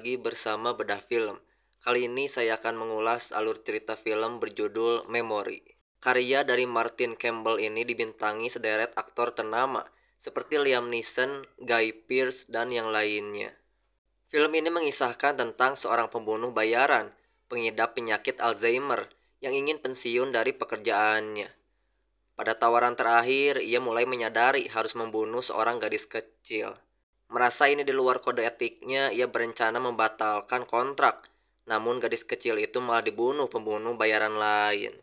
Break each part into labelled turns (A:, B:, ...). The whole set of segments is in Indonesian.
A: lagi bersama Bedah Film. Kali ini saya akan mengulas alur cerita film berjudul Memory. Karya dari Martin Campbell ini dibintangi sederet aktor ternama seperti Liam Neeson, Guy Pearce, dan yang lainnya. Film ini mengisahkan tentang seorang pembunuh bayaran, pengidap penyakit Alzheimer yang ingin pensiun dari pekerjaannya. Pada tawaran terakhir, ia mulai menyadari harus membunuh seorang gadis kecil. Merasa ini di luar kode etiknya, ia berencana membatalkan kontrak. Namun gadis kecil itu malah dibunuh pembunuh bayaran lain.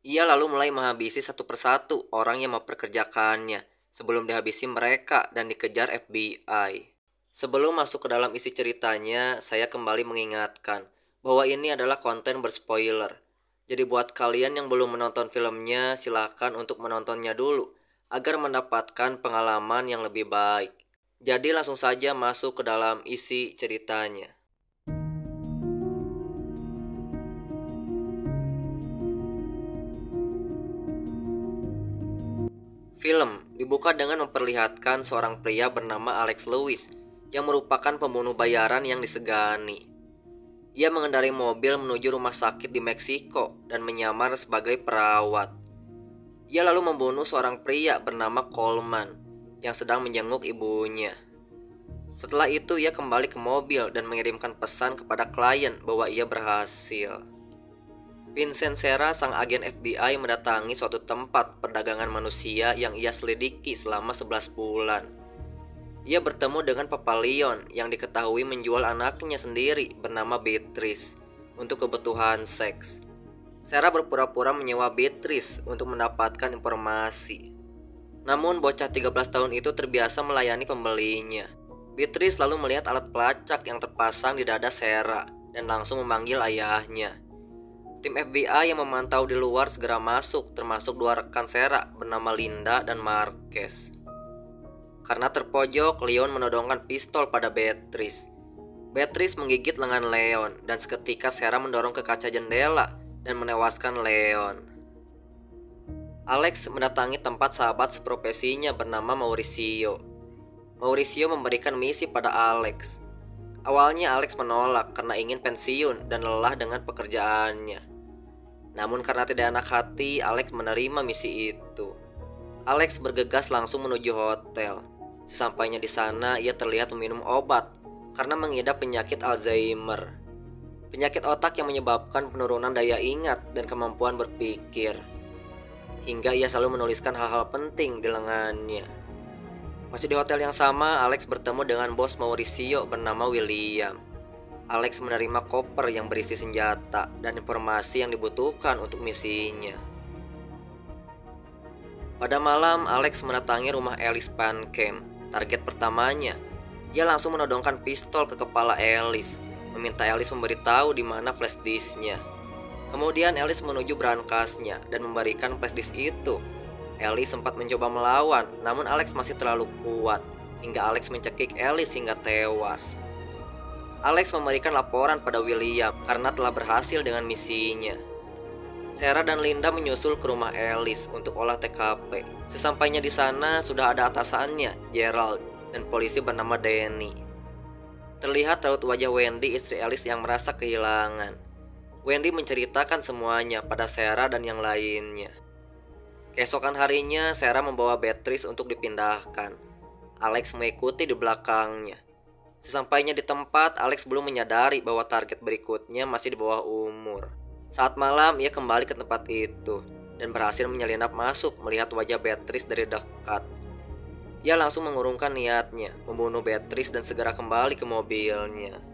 A: Ia lalu mulai menghabisi satu persatu orang yang memperkerjakannya sebelum dihabisi mereka dan dikejar FBI. Sebelum masuk ke dalam isi ceritanya, saya kembali mengingatkan bahwa ini adalah konten berspoiler. Jadi buat kalian yang belum menonton filmnya, silakan untuk menontonnya dulu agar mendapatkan pengalaman yang lebih baik. Jadi langsung saja masuk ke dalam isi ceritanya. Film dibuka dengan memperlihatkan seorang pria bernama Alex Lewis yang merupakan pembunuh bayaran yang disegani. Ia mengendarai mobil menuju rumah sakit di Meksiko dan menyamar sebagai perawat. Ia lalu membunuh seorang pria bernama Coleman yang sedang menjenguk ibunya. Setelah itu ia kembali ke mobil dan mengirimkan pesan kepada klien bahwa ia berhasil. Vincent Serra, sang agen FBI, mendatangi suatu tempat perdagangan manusia yang ia selidiki selama 11 bulan. Ia bertemu dengan Papa Leon yang diketahui menjual anaknya sendiri bernama Beatrice untuk kebutuhan seks. Serra berpura-pura menyewa Beatrice untuk mendapatkan informasi. Namun bocah 13 tahun itu terbiasa melayani pembelinya. Beatrice lalu melihat alat pelacak yang terpasang di dada Serra dan langsung memanggil ayahnya. Tim FBI yang memantau di luar segera masuk, termasuk dua rekan Serra bernama Linda dan Marquez. Karena terpojok, Leon menodongkan pistol pada Beatrice. Beatrice menggigit lengan Leon dan seketika Serra mendorong ke kaca jendela dan menewaskan Leon. Alex mendatangi tempat sahabat seprofesinya bernama Mauricio. Mauricio memberikan misi pada Alex. Awalnya Alex menolak karena ingin pensiun dan lelah dengan pekerjaannya. Namun karena tidak enak hati, Alex menerima misi itu. Alex bergegas langsung menuju hotel. Sesampainya di sana, ia terlihat meminum obat karena mengidap penyakit Alzheimer. Penyakit otak yang menyebabkan penurunan daya ingat dan kemampuan berpikir. Hingga ia selalu menuliskan hal-hal penting di lengannya. Masih di hotel yang sama, Alex bertemu dengan bos Mauricio bernama William. Alex menerima koper yang berisi senjata dan informasi yang dibutuhkan untuk misinya. Pada malam, Alex mendatangi rumah Alice Pancam, target pertamanya. Ia langsung menodongkan pistol ke kepala Alice, meminta Alice memberitahu di mana flash disknya. Kemudian Alice menuju brankasnya dan memberikan flash disk itu. Alice sempat mencoba melawan, namun Alex masih terlalu kuat, hingga Alex mencekik Alice hingga tewas. Alex memberikan laporan pada William karena telah berhasil dengan misinya. Serra dan Linda menyusul ke rumah Alice untuk olah TKP. Sesampainya di sana, sudah ada atasannya, Gerald, dan polisi bernama Danny. Terlihat raut wajah Wendy, istri Alice yang merasa kehilangan. Wendy menceritakan semuanya pada Serra dan yang lainnya. Keesokan harinya, Serra membawa Beatrice untuk dipindahkan. Alex mengikuti di belakangnya. Sesampainya di tempat, Alex belum menyadari bahwa target berikutnya masih di bawah umur. Saat malam, ia kembali ke tempat itu dan berhasil menyelinap masuk melihat wajah Beatrice dari dekat. Ia langsung mengurungkan niatnya, membunuh Beatrice dan segera kembali ke mobilnya.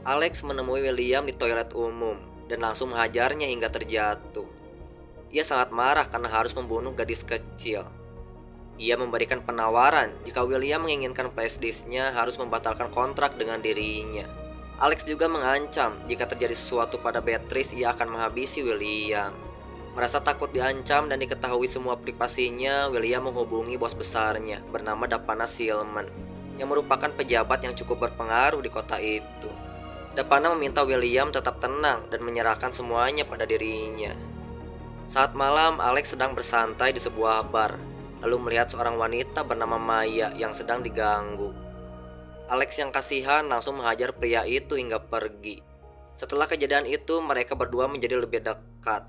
A: Alex menemui William di toilet umum dan langsung menghajarnya hingga terjatuh. Ia sangat marah karena harus membunuh gadis kecil. Ia memberikan penawaran jika William menginginkan flash disknya harus membatalkan kontrak dengan dirinya. Alex juga mengancam jika terjadi sesuatu pada Beatrice ia akan menghabisi William. Merasa takut diancam dan diketahui semua privasinya, William menghubungi bos besarnya bernama Dapana Silman yang merupakan pejabat yang cukup berpengaruh di kota itu. Dapana meminta William tetap tenang dan menyerahkan semuanya pada dirinya. Saat malam, Alex sedang bersantai di sebuah bar, lalu melihat seorang wanita bernama Maya yang sedang diganggu. Alex yang kasihan langsung menghajar pria itu hingga pergi. Setelah kejadian itu, mereka berdua menjadi lebih dekat.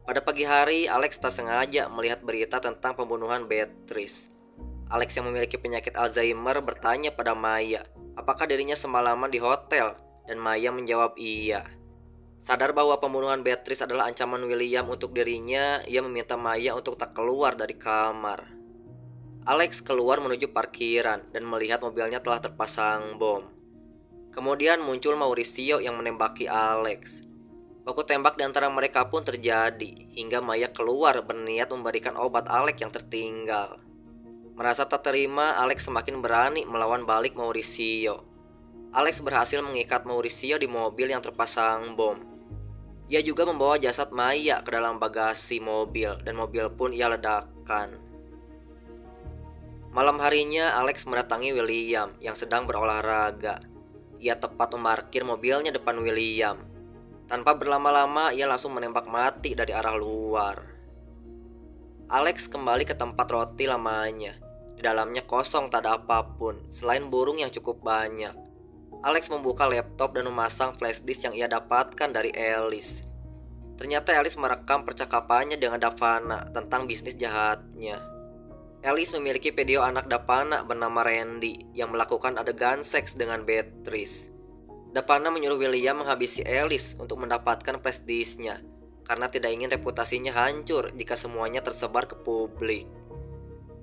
A: Pada pagi hari, Alex tak sengaja melihat berita tentang pembunuhan Beatrice. Alex yang memiliki penyakit Alzheimer bertanya pada Maya, apakah dirinya semalaman di hotel, dan Maya menjawab iya. Sadar bahwa pembunuhan Beatrice adalah ancaman William untuk dirinya, ia meminta Maya untuk tak keluar dari kamar. Alex keluar menuju parkiran dan melihat mobilnya telah terpasang bom. Kemudian muncul Mauricio yang menembaki Alex. Baku tembak di antara mereka pun terjadi, hingga Maya keluar berniat memberikan obat Alex yang tertinggal. Merasa tak terima, Alex semakin berani melawan balik Mauricio. Alex berhasil mengikat Mauricio di mobil yang terpasang bom. Ia juga membawa jasad Maya ke dalam bagasi mobil, dan mobil pun ia ledakan. Malam harinya, Alex mendatangi William yang sedang berolahraga. Ia tepat memarkir mobilnya depan William. Tanpa berlama-lama, ia langsung menembak mati dari arah luar. Alex kembali ke tempat roti lamanya. Di dalamnya kosong, tak ada apapun, selain burung yang cukup banyak. Alex membuka laptop dan memasang flashdisk yang ia dapatkan dari Alice. Ternyata Alice merekam percakapannya dengan Davana tentang bisnis jahatnya. Alice memiliki video anak Davana bernama Randy yang melakukan adegan seks dengan Beatrice. Davana menyuruh William menghabisi Alice untuk mendapatkan flashdisknya karena tidak ingin reputasinya hancur jika semuanya tersebar ke publik.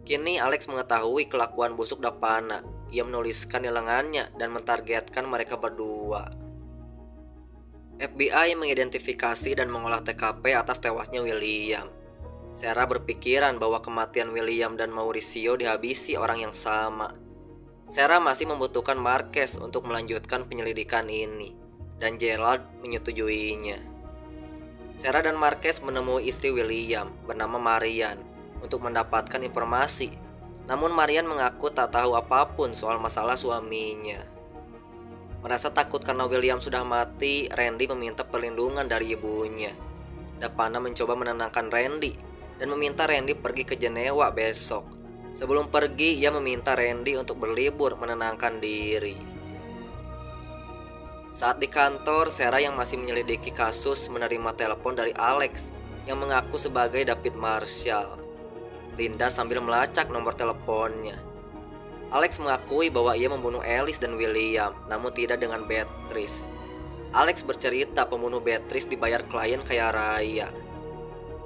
A: Kini Alex mengetahui kelakuan busuk Davana. Ia menuliskan di lengannya dan mentargetkan mereka berdua. FBI mengidentifikasi dan mengolah TKP atas tewasnya William. Sarah berpikiran bahwa kematian William dan Mauricio dihabisi orang yang sama. Sarah masih membutuhkan Marquez untuk melanjutkan penyelidikan ini, dan Gerald menyetujuinya. Sarah dan Marquez menemui istri William bernama Marian untuk mendapatkan informasi. Namun Marian mengaku tak tahu apapun soal masalah suaminya. Merasa takut karena William sudah mati, Randy meminta perlindungan dari ibunya. Davana mencoba menenangkan Randy dan meminta Randy pergi ke Jenewa besok. Sebelum pergi, ia meminta Randy untuk berlibur menenangkan diri. Saat di kantor, Sarah yang masih menyelidiki kasus menerima telepon dari Alex yang mengaku sebagai David Marshall. Linda sambil melacak nomor teleponnya. Alex mengakui bahwa ia membunuh Alice dan William, namun tidak dengan Beatrice. Alex bercerita pembunuh Beatrice dibayar klien kaya raya.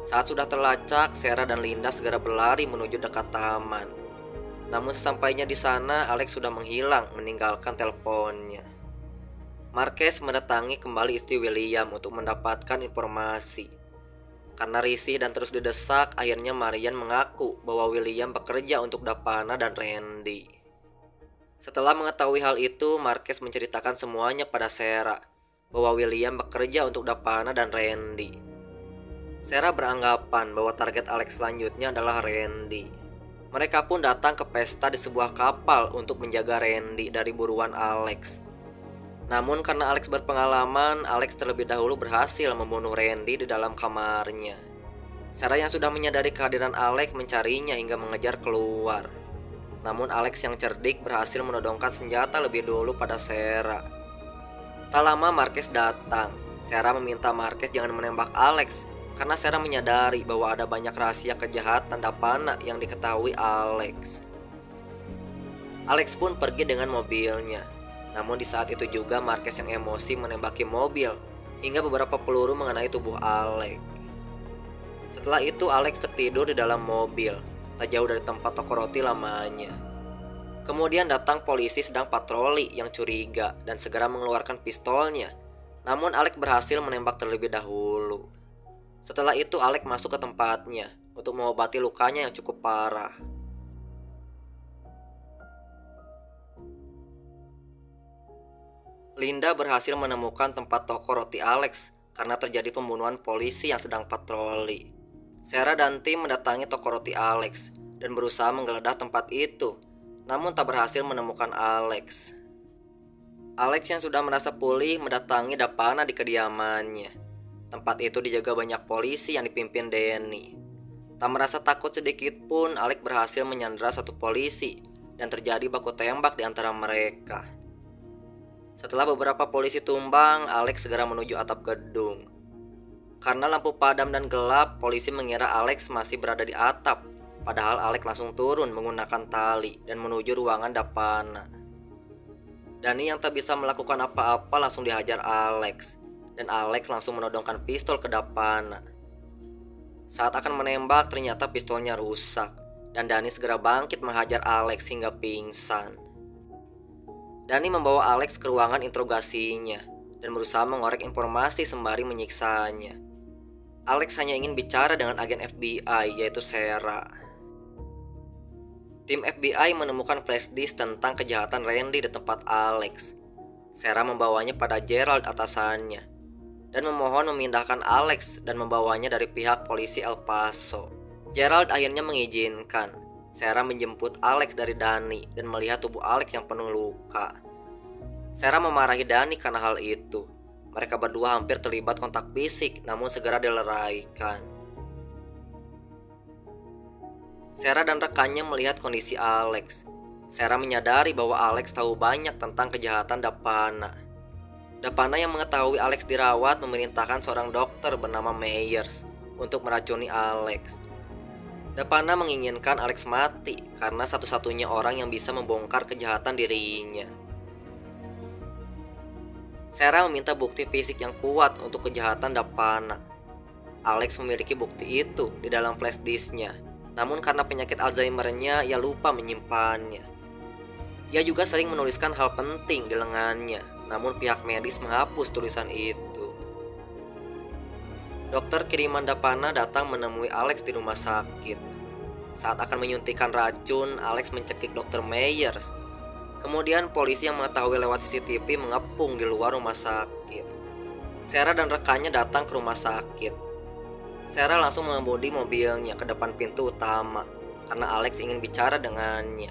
A: Saat sudah terlacak, Sarah dan Linda segera berlari menuju dekat taman. Namun sesampainya di sana, Alex sudah menghilang meninggalkan teleponnya. Marquez mendatangi kembali istri William untuk mendapatkan informasi. Karena risih dan terus didesak, akhirnya Marian mengaku bahwa William bekerja untuk Davana dan Randy. Setelah mengetahui hal itu, Marquez menceritakan semuanya pada Sarah, bahwa William bekerja untuk Davana dan Randy. Sarah beranggapan bahwa target Alex selanjutnya adalah Randy. Mereka pun datang ke pesta di sebuah kapal untuk menjaga Randy dari buruan Alex. Namun karena Alex berpengalaman, Alex terlebih dahulu berhasil membunuh Randy di dalam kamarnya. Sarah yang sudah menyadari kehadiran Alex mencarinya hingga mengejar keluar. Namun Alex yang cerdik berhasil menodongkan senjata lebih dulu pada Sarah. Tak lama Marquez datang. Sarah meminta Marquez jangan menembak Alex karena Sarah menyadari bahwa ada banyak rahasia kejahatan Davana yang diketahui Alex. Alex pun pergi dengan mobilnya. Namun di saat itu juga Marquez yang emosi menembaki mobil hingga beberapa peluru mengenai tubuh Alex. Setelah itu Alex tertidur di dalam mobil, tak jauh dari tempat toko roti lamanya. Kemudian datang polisi sedang patroli yang curiga dan segera mengeluarkan pistolnya. Namun Alex berhasil menembak terlebih dahulu. Setelah itu Alex masuk ke tempatnya untuk mengobati lukanya yang cukup parah. Linda berhasil menemukan tempat toko roti Alex karena terjadi pembunuhan polisi yang sedang patroli. Sarah dan tim mendatangi toko roti Alex dan berusaha menggeledah tempat itu, namun tak berhasil menemukan Alex. Alex yang sudah merasa pulih mendatangi Davana di kediamannya. Tempat itu dijaga banyak polisi yang dipimpin Danny. Tak merasa takut sedikit pun, Alex berhasil menyandera satu polisi dan terjadi baku tembak di antara mereka. Setelah beberapa polisi tumbang, Alex segera menuju atap gedung. Karena lampu padam dan gelap, polisi mengira Alex masih berada di atap. Padahal Alex langsung turun menggunakan tali dan menuju ruangan Dapana. Danny yang tak bisa melakukan apa-apa langsung dihajar Alex. Dan Alex langsung menodongkan pistol ke Dapana. Saat akan menembak, ternyata pistolnya rusak. Dan Danny segera bangkit menghajar Alex hingga pingsan. Danny membawa Alex ke ruangan interogasinya dan berusaha mengorek informasi sembari menyiksanya. Alex hanya ingin bicara dengan agen FBI yaitu Sarah. Tim FBI menemukan flash disk tentang kejahatan Randy di tempat Alex. Sarah membawanya pada Gerald atasannya dan memohon memindahkan Alex dan membawanya dari pihak polisi El Paso. Gerald akhirnya mengizinkan. Sarah menjemput Alex dari Danny dan melihat tubuh Alex yang penuh luka. Sarah memarahi Danny karena hal itu. Mereka berdua hampir terlibat kontak fisik, namun segera dileraikan. Sarah dan rekannya melihat kondisi Alex. Sarah menyadari bahwa Alex tahu banyak tentang kejahatan Dapana. Dapana yang mengetahui Alex dirawat memerintahkan seorang dokter bernama Myers untuk meracuni Alex. Dapana menginginkan Alex mati karena satu-satunya orang yang bisa membongkar kejahatan dirinya. Sarah meminta bukti fisik yang kuat untuk kejahatan Dapana. Alex memiliki bukti itu di dalam flash disknya, namun karena penyakit Alzheimer-nya ia lupa menyimpannya. Ia juga sering menuliskan hal penting di lengannya, namun pihak medis menghapus tulisan itu. Dokter kiriman Dapana datang menemui Alex di rumah sakit. Saat akan menyuntikkan racun, Alex mencekik Dr. Myers. Kemudian polisi yang mengetahui lewat CCTV mengepung di luar rumah sakit. Sarah dan rekannya datang ke rumah sakit. Sarah langsung mengemudi mobilnya ke depan pintu utama karena Alex ingin bicara dengannya.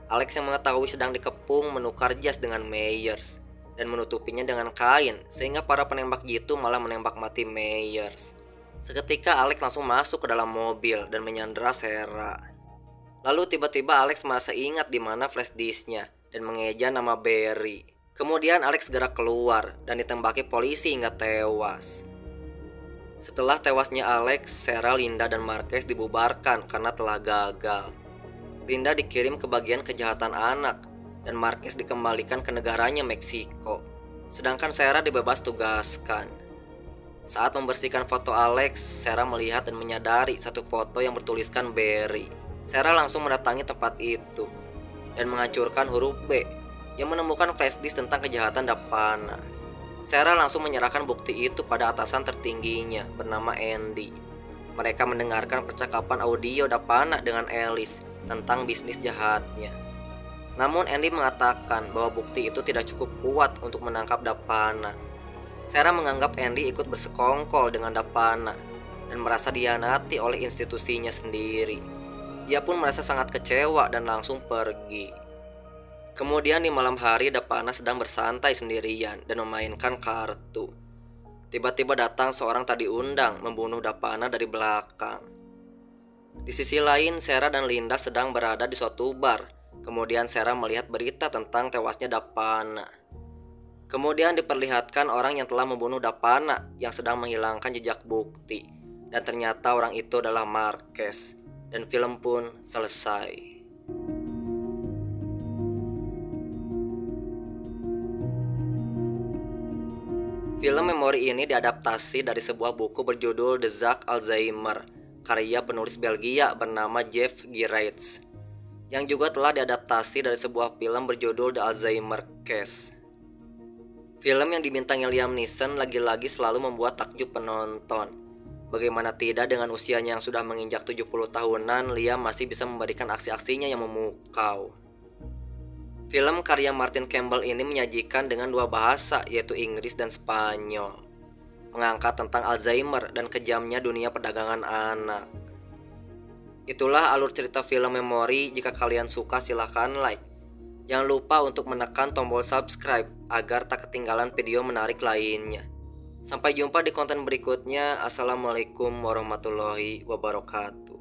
A: Alex yang mengetahui sedang dikepung menukar jas dengan Myers dan menutupinya dengan kain sehingga para penembak jitu malah menembak mati Myers. Seketika Alex langsung masuk ke dalam mobil dan menyandera Sarah. Lalu tiba-tiba Alex merasa ingat di mana flash disknya dan mengeja nama Barry. Kemudian Alex segera keluar dan ditembaki polisi hingga tewas. Setelah tewasnya Alex, Sarah, Linda, dan Marquez dibubarkan karena telah gagal. Linda dikirim ke bagian kejahatan anak dan Marquez dikembalikan ke negaranya Meksiko. Sedangkan Sarah dibebas tugaskan. Saat membersihkan foto Alex, Sarah melihat dan menyadari satu foto yang bertuliskan Barry. Sarah langsung mendatangi tempat itu dan menghancurkan huruf B yang menemukan flash disk tentang kejahatan Dapana. Sarah langsung menyerahkan bukti itu pada atasan tertingginya bernama Andy. Mereka mendengarkan percakapan audio Dapana dengan Alice tentang bisnis jahatnya. Namun Andy mengatakan bahwa bukti itu tidak cukup kuat untuk menangkap Dapana. Sarah menganggap Andy ikut bersekongkol dengan Dapana dan merasa dihianati oleh institusinya sendiri. Ia pun merasa sangat kecewa dan langsung pergi. Kemudian di malam hari Dapana sedang bersantai sendirian dan memainkan kartu. Tiba-tiba datang seorang tak diundang membunuh Dapana dari belakang. Di sisi lain, Sarah dan Linda sedang berada di suatu bar. Kemudian Sarah melihat berita tentang tewasnya Dapana. Kemudian diperlihatkan orang yang telah membunuh Dapana yang sedang menghilangkan jejak bukti. Dan ternyata orang itu adalah Marquez. Dan film pun selesai. Film memori ini diadaptasi dari sebuah buku berjudul The Zack Alzheimer, karya penulis Belgia bernama Jeff Gieraerts, yang juga telah diadaptasi dari sebuah film berjudul The Alzheimer Case. Film yang dibintangi Liam Neeson lagi-lagi selalu membuat takjub penonton. Bagaimana tidak dengan usianya yang sudah menginjak 70 tahunan, Liam masih bisa memberikan aksi-aksinya yang memukau. Film karya Martin Campbell ini menyajikan dengan dua bahasa, yaitu Inggris dan Spanyol. Mengangkat tentang Alzheimer dan kejamnya dunia perdagangan anak. Itulah alur cerita film memori. Jika kalian suka silahkan like. Jangan lupa untuk menekan tombol subscribe agar tak ketinggalan video menarik lainnya. Sampai jumpa di konten berikutnya. Assalamualaikum warahmatullahi wabarakatuh.